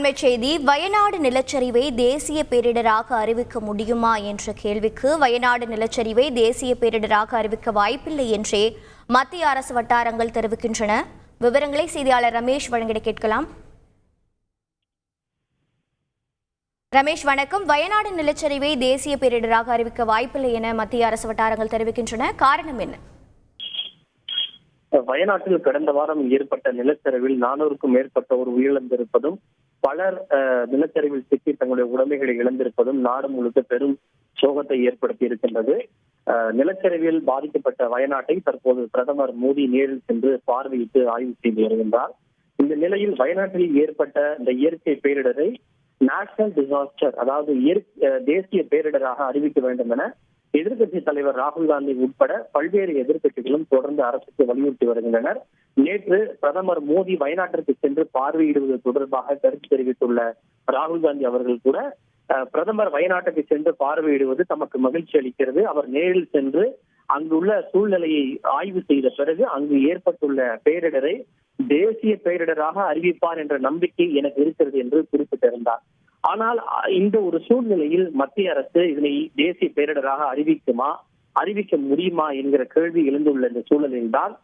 அண்மை செய்தி. வயநாடு நிலச்சரிவை தேசிய பேரிடராக அறிவிக்க முடியுமா என்ற கேள்விக்கு வயநாடு நிலச்சரிவை தேசிய பேரிடராக அறிவிக்க வாய்ப்பில்லை என்றே மத்திய அரசு வட்டாரங்கள் தெரிவிக்கின்றன. விவரங்களை செய்தியாளர் ரமேஷ் வழங்கிட கேட்கலாம். ரமேஷ் வணக்கம். வயநாடு நிலச்சரிவை தேசிய பேரிடராக அறிவிக்க வாய்ப்பில்லை என மத்திய அரசு வட்டாரங்கள் தெரிவிக்கின்றன. காரணம் என்ன? வயநாட்டில் கடந்த வாரம் ஏற்பட்ட நிலச்சரிவில் 400க்கும் மேற்பட்டோர் உயிரிழந்திருப்பதும் பலர் நிலச்சரிவில் சிக்கி தங்களுடைய உடைமைகளை இழந்திருப்பதும் நாடு முழுக்க பெரும் சோகத்தை ஏற்படுத்தி இருக்கின்றது. நிலச்சரிவில் பாதிக்கப்பட்ட வயநாட்டை தற்போது பிரதமர் மோடி நேரில் சென்று பார்வையிட்டு ஆய்வு செய்து வருகின்றார். இந்த நிலையில் வயநாட்டில் ஏற்பட்ட இந்த இயற்கை பேரிடரை நேஷனல் டிசாஸ்டர், அதாவது தேசிய பேரிடராக அறிவிக்க வேண்டும் என எதிர்கட்சி தலைவர் ராகுல் காந்தி உட்பட பல்வேறு எதிர்கட்சிகளும் தொடர்ந்து அரசுக்கு வலியுறுத்தி வருகின்றனர். நேற்று பிரதமர் மோடி வயநாட்டிற்கு சென்று பார்வையிடுவது தொடர்பாக கருத்து தெரிவித்துள்ள ராகுல் காந்தி அவர்கள் கூட பிரதமர் வயநாட்டுக்கு சென்று பார்வையிடுவது தமக்கு மகிழ்ச்சி அளிக்கிறது. அவர் நேரில் சென்று அங்குள்ள சூழ்நிலையை ஆய்வு செய்த பிறகு அங்கு ஏற்பட்டுள்ள பேரிடரை தேசிய பேரிடராக அறிவிப்பார் என்ற நம்பிக்கை எனக்கு இருக்கிறது என்று குறிப்பிட்டிருந்தார். ஆனால் இந்த ஒரு சூழ்நிலையில் மத்திய அரசு இதனை தேசிய பேரிடராக அறிவிக்க முடியுமா என்கிற கேள்வி எழுந்துள்ள இந்த சூழலில் தான்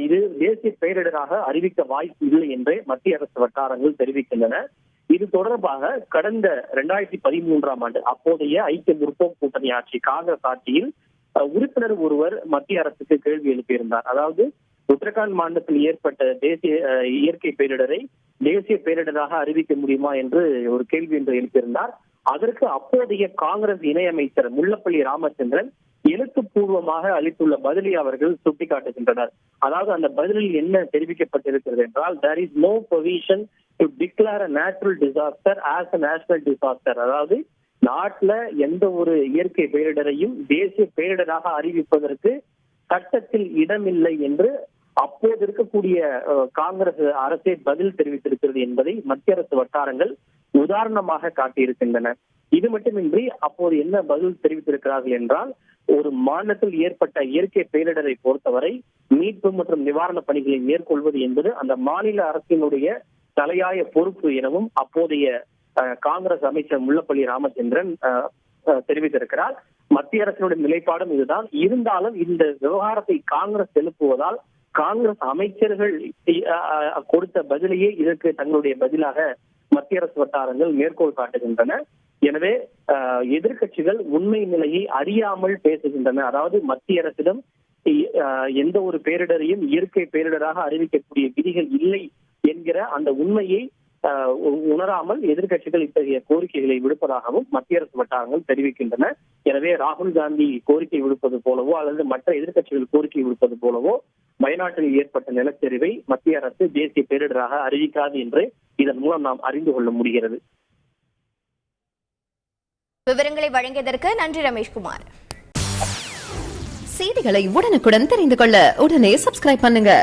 இது தேசிய பேரிடராக அறிவிக்க வாய்ப்பு இல்லை என்றே மத்திய அரசு வட்டாரங்கள் தெரிவிக்கின்றன. இது தொடர்பாக கடந்த 2013ஆம் ஆண்டு அப்போதைய ஐக்கிய முற்போக்கு கூட்டணி ஆட்சி காங்கிரஸ் ஆட்சியில் உறுப்பினர் ஒருவர் மத்திய அரசுக்கு கேள்வி எழுப்பியிருந்தார். அதாவது உத்தரகாண்ட் மாநிலத்தில் ஏற்பட்ட தேசிய இயற்கை பேரிடரை தேசிய பேரிடராக அறிவிக்க முடியுமா என்று ஒரு கேள்வி என்று எழுப்பியிருந்தார். அதற்கு அப்போதைய காங்கிரஸ் இணையமைச்சர் முல்லப்பள்ளி ராமச்சந்திரன் எழுத்துப்பூர்வமாக அளித்துள்ள பதிலை அவர்கள் சுட்டிக்காட்டுகின்றனர். அதாவது அந்த பதிலில் என்ன தெரிவிக்கப்பட்டிருக்கிறது என்றால், there is no provision to declare a natural disaster as a national disaster. அதாவது நாட்டுல எந்த ஒரு இயற்கை பேரிடரையும் தேசிய பேரிடராக அறிவிப்பதற்கு சட்டத்தில் இடமில்லை என்று அப்போது இருக்கக்கூடிய காங்கிரஸ் அரசே பதில் தெரிவித்திருக்கிறது என்பதை மத்திய அரசு வட்டாரங்கள் உதாரணமாக காட்டியிருக்கின்றன. இது மட்டுமின்றி அப்போது என்ன பதில் தெரிவித்திருக்கிறார்கள் என்றால், ஒரு மாநிலத்தில் ஏற்பட்ட இயற்கை பேரிடரை பொறுத்தவரை மீட்பு மற்றும் நிவாரண பணிகளை மேற்கொள்வது என்பது அந்த மாநில அரசினுடைய தலையாய பொறுப்பு எனவும் அப்போதைய காங்கிரஸ் அமைச்சர் முல்லப்பள்ளி ராமச்சந்திரன் தெரிவித்திருக்கிறார். மத்திய அரசினுடைய நிலைப்பாடும் இதுதான். இருந்தாலும் இந்த விவகாரத்தை காங்கிரஸ் எழுப்புவதால் காங்கிரஸ் அமைச்சர்கள் கொடுத்த பதிலையே இதற்கு தங்களுடைய பதிலாக மத்திய அரசு வட்டாரங்கள் மேற்கோள் காட்டுகின்றன. எனவே எதிர்கட்சிகள் உண்மை நிலையை அறியாமல் பேசுகின்றன. அதாவது மத்திய அரசிடம் எந்த ஒரு பேரிடரையும் இயற்கை பேரிடராக அறிவிக்கக்கூடிய விதிகள் இல்லை என்கிற அந்த உண்மையை உணராமல் எதிர்கட்சிகள் இத்தகைய கோரிக்கைகளை விடுப்பதாகவும் மத்திய அரசு வட்டாரங்கள் தெரிவிக்கின்றன. எனவே ராகுல் காந்தி கோரிக்கை விடுப்பது போலவோ அல்லது மற்ற எதிர்கட்சிகள் கோரிக்கை விடுப்பது போலவோ வயநாட்டில் ஏற்பட்ட நிலச்சரிவை மத்திய அரசு தேசிய பேரிடராக அறிவிக்காது என்று இதன் மூலம் நாம் அறிந்து கொள்ள முடிகிறது. விவரங்களை வழங்கியதற்கு நன்றி ரமேஷ்குமார். செய்திகளை உடனுக்குடன் தெரிந்து கொள்ள உடனே சப்ஸ்கிரைப் பண்ணுங்க.